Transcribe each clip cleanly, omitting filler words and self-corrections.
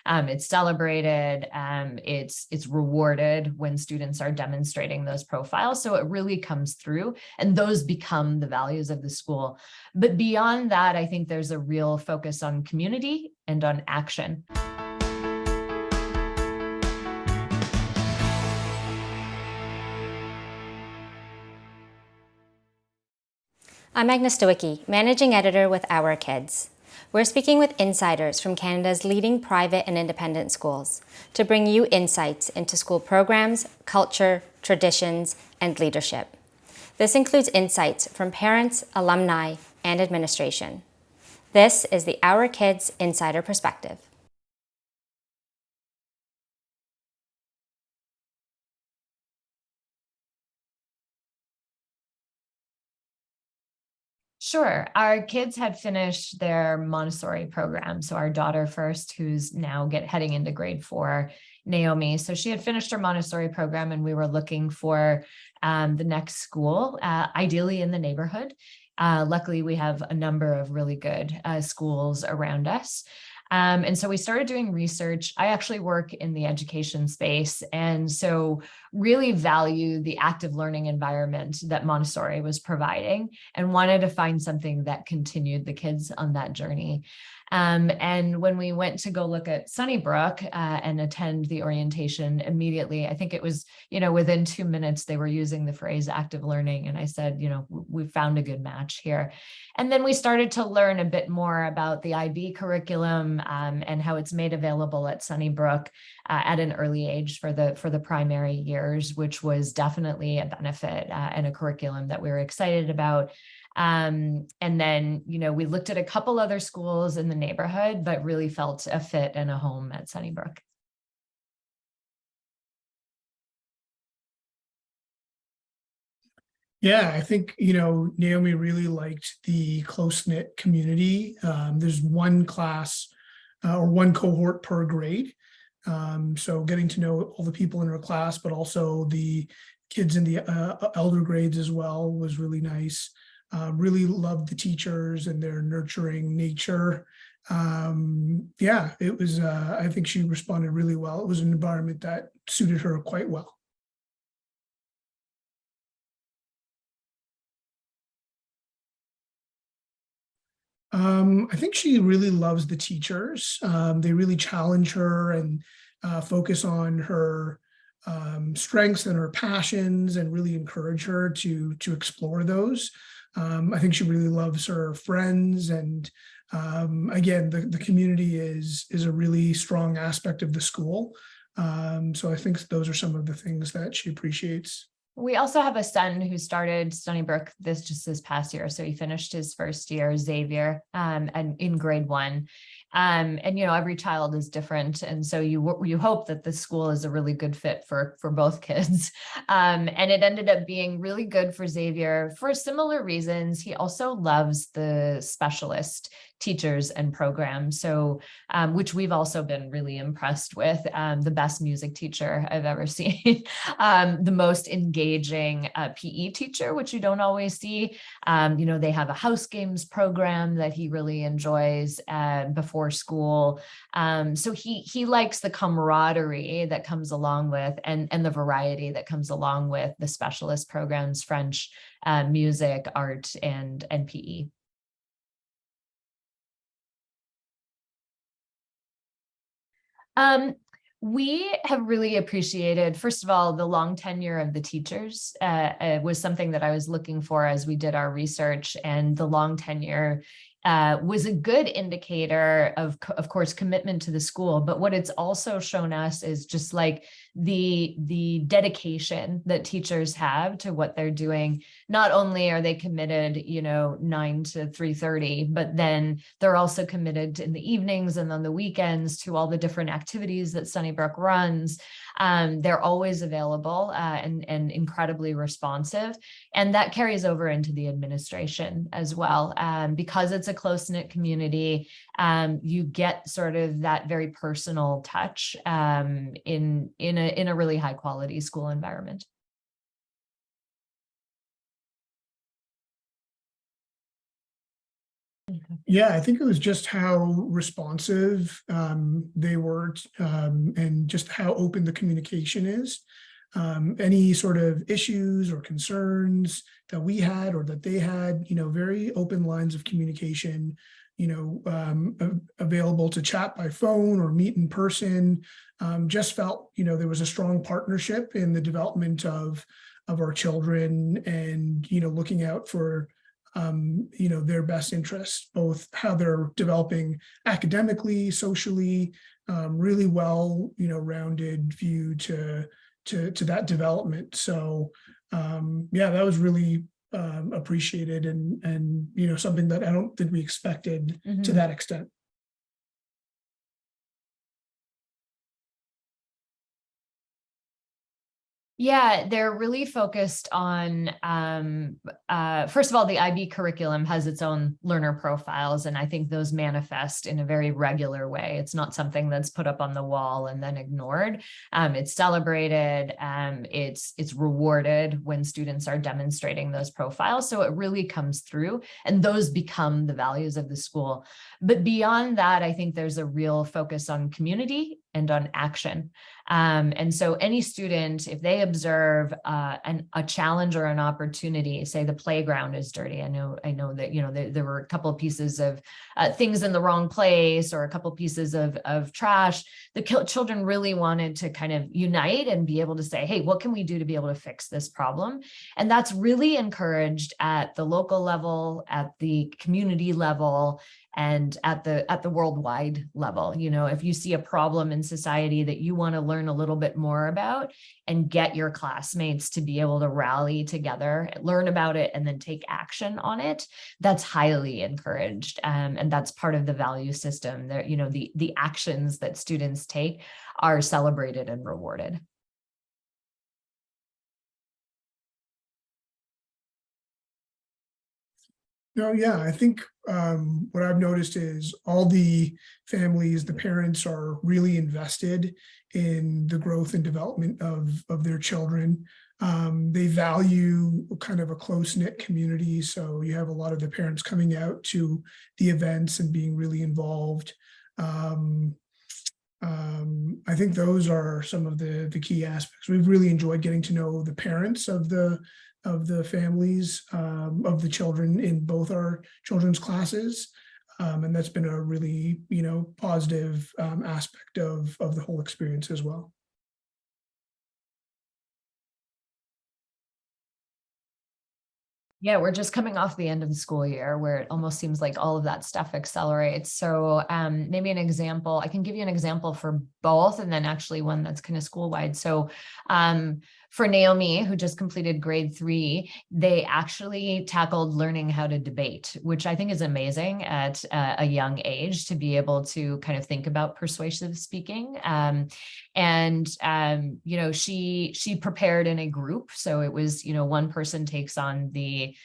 It's celebrated, it's rewarded when students are demonstrating those profiles. So it really comes through, and those become the values of the school. But beyond that, I think there's a real focus on community and on action. I'm Agnes Stowicki, Managing Editor with Our Kids. We're speaking with insiders from Canada's leading private and independent schools to bring you insights into school programs, culture, traditions, and leadership. This includes insights from parents, alumni, and administration. This is the Our Kids Insider Perspective. Sure. Our kids had finished their Montessori program. So our daughter first, who's now heading into grade 4, Naomi. So she had finished her Montessori program, and we were looking for the next school, ideally in the neighborhood. Luckily, we have a number of really good schools around us. And so we started doing research. I actually work in the education space, and so really value the active learning environment that Montessori was providing, and wanted to find something that continued the kids on that journey. And when we went to go look at Sunnybrook and attend the orientation, immediately, I think it was, within 2 minutes, they were using the phrase active learning. And I said, we found a good match here. And then we started to learn a bit more about the IB curriculum and how it's made available at Sunnybrook at an early age for the primary years, which was definitely a benefit and a curriculum that we were excited about. And then, we looked at a couple other schools in the neighborhood, but really felt a fit and a home at Sunnybrook. Yeah, I think, Naomi really liked the close-knit community. There's one class or one cohort per grade. So getting to know all the people in her class, but also the kids in the elder grades as well was really nice. Really loved the teachers and their nurturing nature. Yeah, it was, I think she responded really well. It was an environment that suited her quite well. I think she really loves the teachers. They really challenge her and focus on her strengths and her passions, and really encourage her to explore those. I think she really loves her friends, and again, the community is a really strong aspect of the school. So I think those are some of the things that she appreciates. We also have a son who started Sunnybrook this past year. So he finished his first year, Xavier, and in grade 1. And every child is different, and so you hope that the school is a really good fit for both kids. And it ended up being really good for Xavier for similar reasons. He also loves the specialist teachers and programs, so which we've also been really impressed with. The best music teacher I've ever seen, the most engaging PE teacher, which you don't always see. They have a house games program that he really enjoys before school. So he likes the camaraderie that comes along with, and the variety that comes along with the specialist programs, French, music, art, and PE. We have really appreciated, first of all, the long tenure of the teachers. Was something that I was looking for as we did our research, and the long tenure was a good indicator of course, commitment to the school. But what it's also shown us is just like the dedication that teachers have to what they're doing. Not only are they committed, 9 to 3:30, but then they're also committed in the evenings and on the weekends to all the different activities that Sunnybrook runs. They're always available and incredibly responsive. And that carries over into the administration as well. Because it's a close-knit community, you get sort of that very personal touch in a really high quality school environment. Yeah, I think it was just how responsive they were, and just how open the communication is. Any sort of issues or concerns that we had or that they had, very open lines of communication, available to chat by phone or meet in person. Just felt, there was a strong partnership in the development of our children, and, looking out for their best interests, both how they're developing academically, socially, really well, rounded view to that development. So yeah, that was really appreciated, and something that I don't think we expected to that extent. Yeah, they're really focused on, first of all, the IB curriculum has its own learner profiles, and I think those manifest in a very regular way. It's not something that's put up on the wall and then ignored. It's celebrated, it's rewarded when students are demonstrating those profiles. So it really comes through, and those become the values of the school. But beyond that, I think there's a real focus on community and on action. And so any student, if they observe a challenge or an opportunity, say the playground is dirty. I know that, there were a couple of pieces of things in the wrong place, or a couple of pieces of trash. The children really wanted to kind of unite and be able to say, hey, what can we do to be able to fix this problem? And that's really encouraged at the local level, at the community level, and at the worldwide level. If you see a problem in society that you want to learn a little bit more about, and get your classmates to be able to rally together, learn about it, and then take action on it, that's highly encouraged. And that's part of the value system. There, the actions that students take are celebrated and rewarded. No, yeah, I think what I've noticed is all the families, the parents are really invested in the growth and development of their children. They value kind of a close-knit community. So you have a lot of the parents coming out to the events and being really involved. I think those are some of the key aspects. We've really enjoyed getting to know the parents of the families, of the children in both our children's classes. And that's been a really, positive aspect of the whole experience as well. Yeah, we're just coming off the end of the school year, where it almost seems like all of that stuff accelerates. So maybe an example, I can give you an example for both, and then actually one that's kind of school-wide. So for Naomi, who just completed grade 3, they actually tackled learning how to debate, which I think is amazing at a young age, to be able to kind of think about persuasive speaking. She prepared in a group. So it was, one person takes on the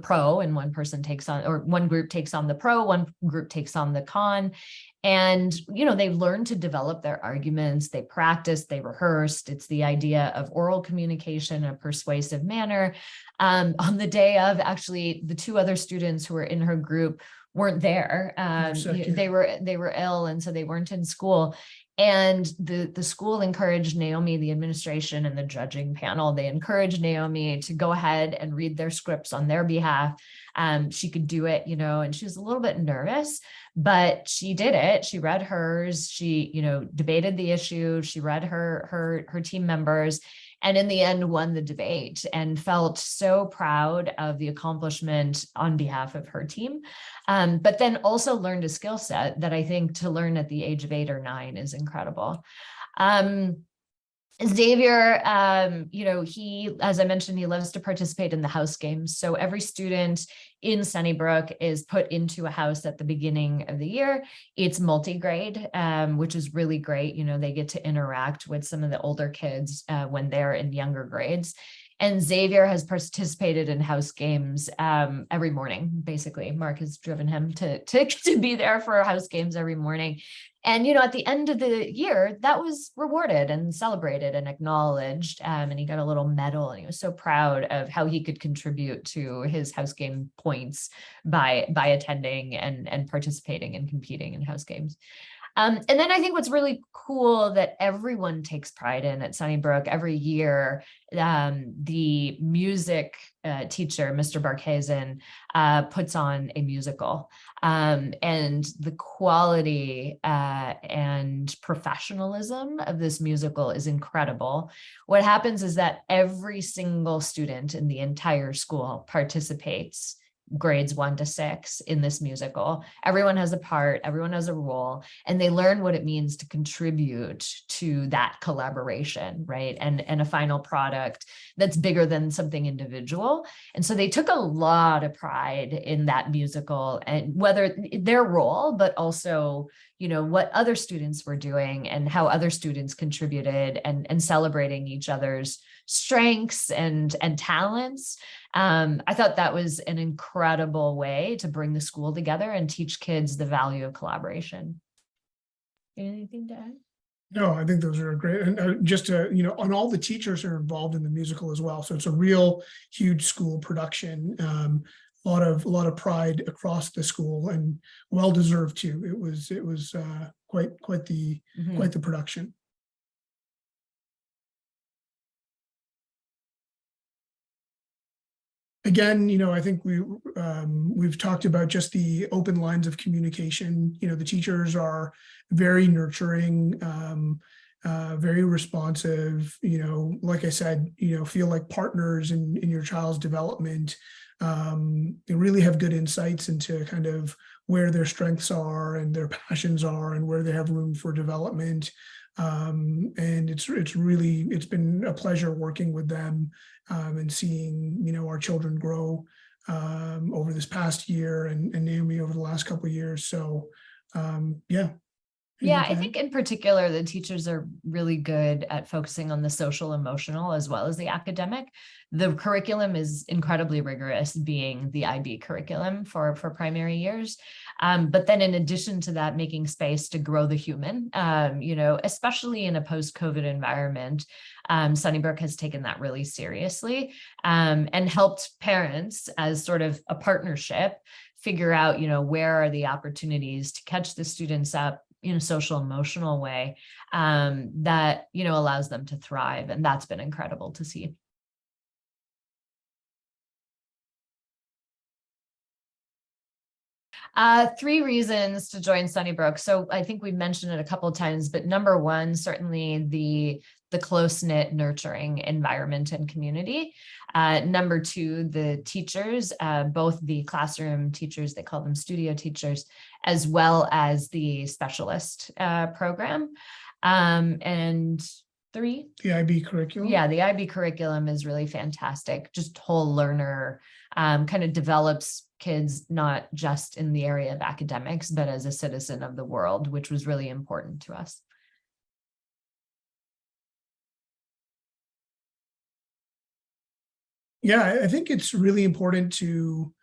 pro, and one person takes on, or one group takes on the pro, one group takes on the con. And, they learned to develop their arguments, they practiced, they rehearsed. It's the idea of oral communication in a persuasive manner. On the day of, actually, the 2 other students who were in her group weren't there. They were ill, and so they weren't in school. And the school encouraged Naomi, the administration and the judging panel, they encouraged Naomi to go ahead and read their scripts on their behalf. She could do it, and she was a little bit nervous, but she did it. She read hers, she, debated the issue, she read her team members, and in the end won the debate, and felt so proud of the accomplishment on behalf of her team. But then also learned a skill set that I think to learn at the age of 8 or 9 is incredible. Xavier, he, as I mentioned, he loves to participate in the house games. So every student in Sunnybrook is put into a house at the beginning of the year. It's multi-grade, which is really great. They get to interact with some of the older kids when they're in younger grades. And Xavier has participated in house games every morning. Basically, Mark has driven him to be there for house games every morning. And, at the end of the year, that was rewarded and celebrated and acknowledged. And he got a little medal, and he was so proud of how he could contribute to his house game points by attending and participating and competing in house games. And then I think what's really cool that everyone takes pride in at Sunnybrook every year, the music teacher, Mr. Barkhazen, puts on a musical. And the quality and professionalism of this musical is incredible. What happens is that every single student in the entire school participates, grades 1 to 6, in this musical. Everyone has a part, everyone has a role, and they learn what it means to contribute to that collaboration, right? And a final product that's bigger than something individual. And so they took a lot of pride in that musical, and whether their role, but also, what other students were doing and how other students contributed, and celebrating each other's strengths and talents. I thought that was an incredible way to bring the school together and teach kids the value of collaboration. Anything to add? No, I think those are great. And just to, and all the teachers are involved in the musical as well. So it's a real huge school production. A lot of pride across the school, and well deserved too. It was quite the production. Again, I think we've talked about just the open lines of communication. The teachers are very nurturing, very responsive. Like I said, feel like partners in your child's development. They really have good insights into kind of where their strengths are and their passions are, and where they have room for development. And it's been a pleasure working with them, and seeing, our children grow over this past year, and Naomi over the last couple of years. So, yeah. Yeah, I think in particular, the teachers are really good at focusing on the social emotional as well as the academic. The curriculum is incredibly rigorous, being the IB curriculum for primary years. But then in addition to that, making space to grow the human, especially in a post-COVID environment. Sunnybrook has taken that really seriously, and helped parents, as sort of a partnership, figure out, where are the opportunities to catch the students up in a social emotional way that, allows them to thrive. And that's been incredible to see. Three reasons to join Sunnybrook. So I think we've mentioned it a couple of times, but number one, certainly the close-knit, nurturing environment and community. Number two, the teachers, both the classroom teachers, they call them studio teachers, as well as the specialist program. And three, the IB curriculum. Yeah, the IB curriculum is really fantastic. Just whole learner, kind of develops kids not just in the area of academics, but as a citizen of the world, which was really important to us. Yeah, I think it's really important to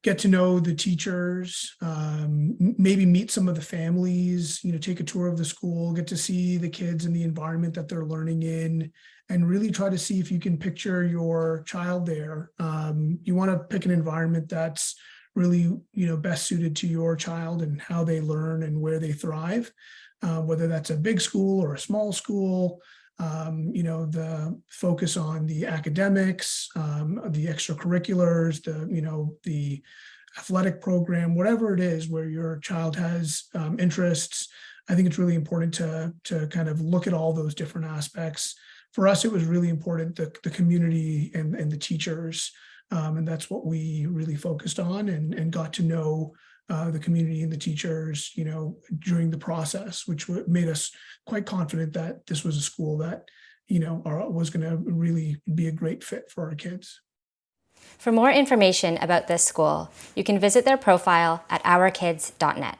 get to know the teachers, maybe meet some of the families, take a tour of the school, get to see the kids and the environment that they're learning in, and really try to see if you can picture your child there. You want to pick an environment that's really, best suited to your child and how they learn and where they thrive, whether that's a big school or a small school. The focus on the academics, the extracurriculars, the athletic program, whatever it is where your child has interests. I think it's really important to kind of look at all those different aspects. For us, it was really important, the community and the teachers, and that's what we really focused on, and got to know the community and the teachers, during the process, which made us quite confident that this was a school that, was going to really be a great fit for our kids. For more information about this school, you can visit their profile at ourkids.net.